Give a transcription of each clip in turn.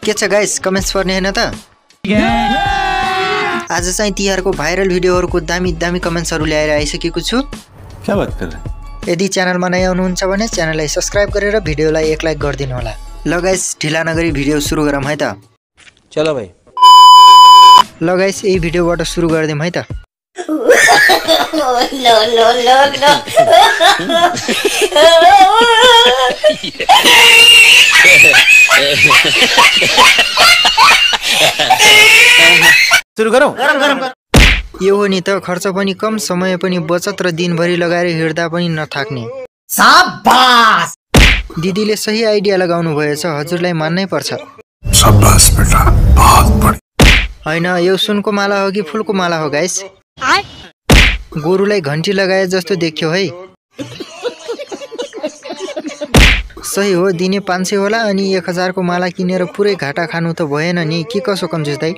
के छ guys, comments पर्ने हैन त? आज चाहिँ तिहारको भाइरल भिडियोहरुको दामी दामी कमेन्ट्सहरु ल्याएर आइसकेको छु। क्या बात कर रहे? यदि च्यानलमा नयाँ हुनुहुन्छ भने च्यानललाई सब्स्क्राइब गरेर भिडियोलाई एक लाइक गरिदिनु होला। ल गाइस, ढिला नगरी भिडियो सुरु गरौँ है त। चलो भाइ। ल गाइस, यही भिडियोबाट सुरु गर्दिम है त। सुरु गरौँ। यो हो नि त, खर्च पनि कम, समय पनि बचत र दिनभरि लगाएर हिँड्दा पनि नथाक्ने। शाबाश! दिदीले सही आइडिया लगाउनु भएछ, हजुरलाई मान्नै पर्छ। शाबाश बेटा, बहुत बढिया। हैन, यो सुनको माला हो कि फूलको माला हो गाइस? गोरुलाई घन्टी लगाए जस्तो देखियो है। सही हो, दिने 500 होला अनि 1000 को माला किनेर पुरै घाटा खानु त भएन नि, के कसो कन्जुस दाइ?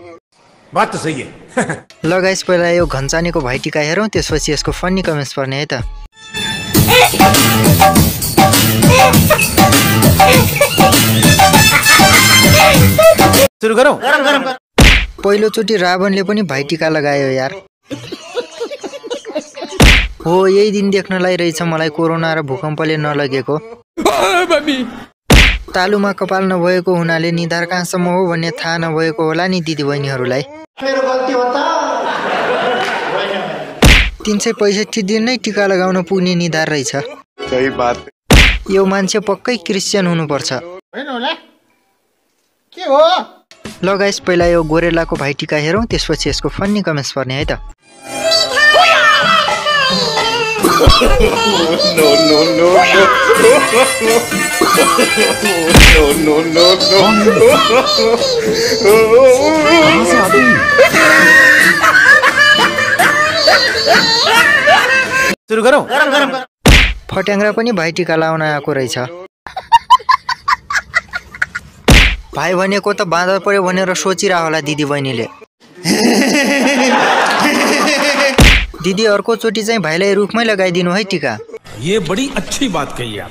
बात त सही है। ल गाइस, पहिला यो घन्चानेको भाइटिका हेरौँ, त्यसपछि यसको फन्नी कमेन्ट्स पर्ने है त। सुरु गरौँ। पहिलोचोटि रावणले पनि भाइटिका लगायो यार। हो, यही दिन देख्नलाई रहेछ मलाई कोरोना र भूकम्पले नलगेको। तालुमा कपाल नभएको हुनाले निधार कहाँसम्म हो भन्ने थाहा नभएको होला नि दिदी बहिनीहरूलाई। 365 दिन नै टिका लगाउन पुग्ने निधार रहेछ। सही बात। यो मान्छे पक्कै क्रिस्चियन हुनुपर्छ। के हो? ल गाइस, पहिला यो गोरेलाको भाइटिका हेरौँ, त्यसपछि यसको फन्नी कमेन्ट्स पर्ने है त। सुरु गरौँ। फट्याङ्ग्रा पनि भाइटिका लाउन आएको रहेछ। भाइ भनेको त बाँदर पर्यो भनेर सोचिरह होला दिदी बहिनीले। दिदी, अर्को चोटि चाहिँ भाइलाई रुखमै लगाइदिनु है टिका। ये बड़ी अच्छी बात कही आप।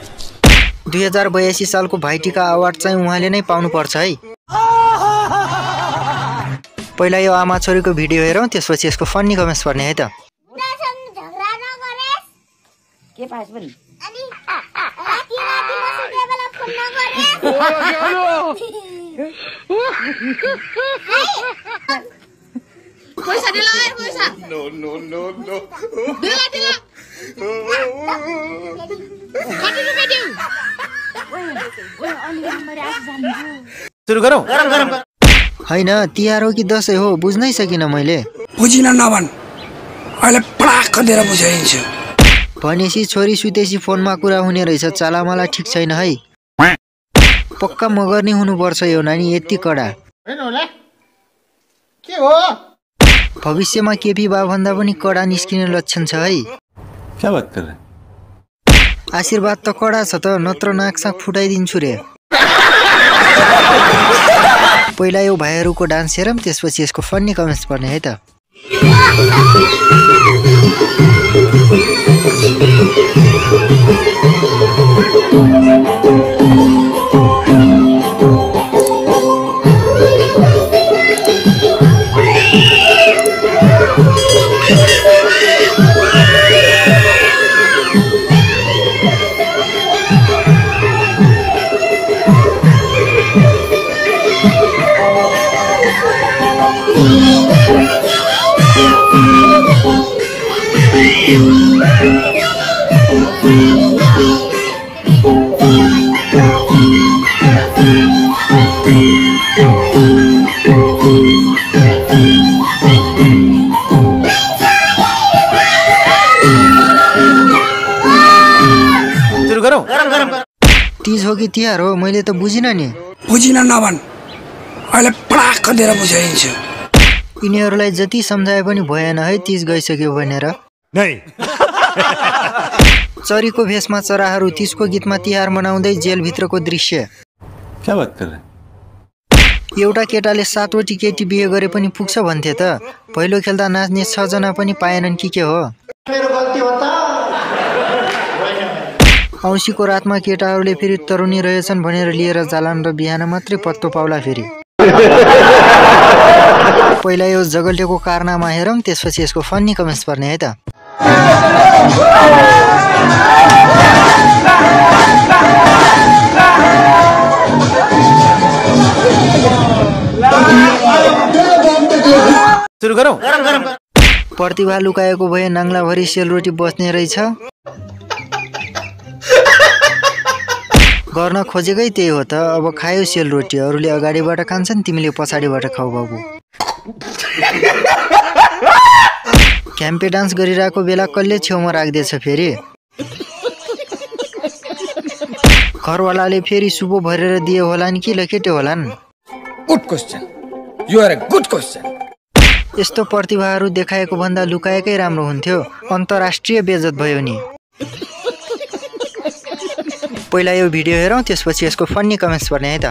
2082 सालको भाइटिका अवार्ड चाहिँ उहाँले नै पाउनुपर्छ है। पहिला यो आमा छोरीको भिडियो हेरौँ, त्यसपछि यसको फन्नी कमेन्ट्स पर्ने है त। के पास पनि पैसा दिला पैसा नो दिला कति रुपैयाँ दिउ? सुरु गरौँ। हैन, तिहार हो कि दसैँ हो बुझ्नै सकिनँ मैले। बुझिन नभन्, अहिले पडाक्क दिएर बुझाइन्छ। भनेपछि छोरी सुतेसी फोनमा कुरा हुने रहेछ, चालामाला ठिक छैन है। पक्का मगर्नी हुनुपर्छ यो नानी, यति कडा। के हो? भविष्यमा केपी बा भन्दा पनि कडा निस्किने लक्षण छ है। क्या बात कर रहे? आशीर्वाद त कडा छ त, नत्र नाकसाक फुटाइदिन्छु रे। पहिला यो भाइहरूको डान्स हेरौँ, त्यसपछि यसको फन्नी कमेन्ट्स पर्ने है त। सुरु गरौँ। तीज हो कि तिहार हो मैले त बुझिनँ नि। बुझिन नभन्, अहिले पडाक्क दिएर बुझाइन्छ। यिनीहरूलाई जति सम्झाए पनि भएन है तीज गइसक्यो भनेर। चरीको भेषमा चराहरू तीजको गीतमा तिहार मनाउँदै जेलभित्रको दृश्य। क्या बात कर रहे? एउटा केटाले 7वटी केटी बिहे गरे पनि पुग्छ भन्थे त। भैलो खेल्दा नाच्ने 6 जना पनि पाएनन् कि के हो? औँसीको रातमा केटाहरूले फेरि तरुनी रहेछन् भनेर लिएर जालान् र बिहान मात्रै पत्तो पाउला फेरि। पहिला यो जगल्टेको कारनामा हेरौँ त्यसपछि यसको फन्नी कमेन्ट्स पर्ने है त। सुरु गरौँ। प्रतिभा लुकाएको भए नाङ्लाभरि सेलरोटी बस्ने रहेछ। गर्न खोजेकै त्यही हो त। अब खायो सेलरोटी, अरूले अगाडिबाट खान्छन्, तिमीले पछाडिबाट खाऊ बाबु। क्याम्पे डान्स गरिरहेको बेला कसले छेउमा राख्दैछ फेरि? घरवालाले फेरि सुपो भरेर दिए होलान् कि लकेटे होलान्? Good question, you are a good question. यस्तो प्रतिभाहरू देखाएको भन्दा लुकाएकै राम्रो हुन्थ्यो। अन्तर्राष्ट्रिय बेइज्जत भयो नि। पहिला यो भिडियो हेरौँ त्यसपछि यसको फन्नी कमेन्ट्स पर्ने है त।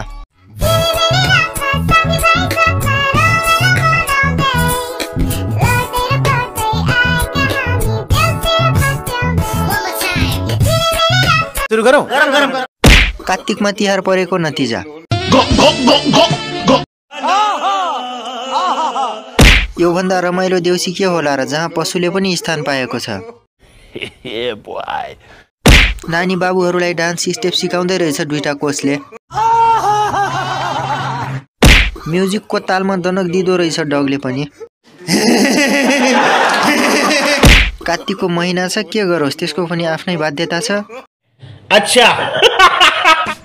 सुरु गरौँ। कार्तिकमा तिहार परेको नतिजा। यो भन्दा रमाइलो देउसी के होला र जहाँ पशुले पनि स्थान पाएको छ। नानी बाबुहरूलाई डान्स स्टेप सिकाउँदै रहेछ दुईटा कोचले। म्युजिकको तालमा दनक दिँदो रहेछ डगले पनि। कार्तिकको महिना छ, के गरोस्, त्यसको पनि आफ्नै बाध्यता छ। अच्छा।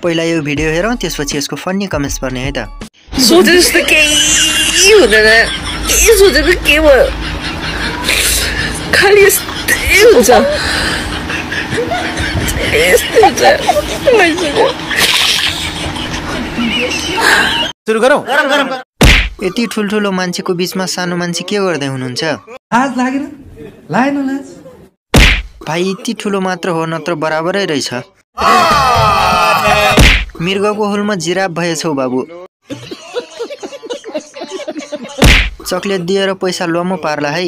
पहिला यो भिडियो हेरौँ त्यसपछि यसको फन्नी कमेन्ट्स पर्ने है त। सोचे जस्तो केही हुँदैन, केही सोचेको के भयो, खालि यस्तै हुन्छ, यस्तै हुन्छ। सुरु गरौँ। यति ठुल्ठुलो मान्छेको बिचमा सानो मान्छे के गर्दै हुनुहुन्छ? लाज लागेन? लागेन लाज? भाइ यति ठुलो मात्र हो, नत्र बराबरै रहेछ। मृगको हुलमा जिराफ भएछौ बाबु। चक्लेट दिएर पैसा लोमो पार्ला है।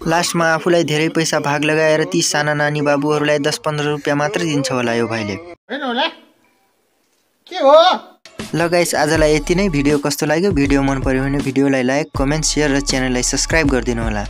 लास्टमा आफूलाई धेरै पैसा भाग लगाएर ती साना नानी बाबुहरूलाई 10-15 रुपियाँ मात्र दिन्छ होला यो भाइले। ल गाइस, आजलाई यति नै। भिडियो कस्तो लाग्यो? भिडियो मन पर्यो भने भिडियोलाई लाइक, कमेन्ट, सेयर र च्यानललाई सब्स्क्राइब गरिदिनु होला।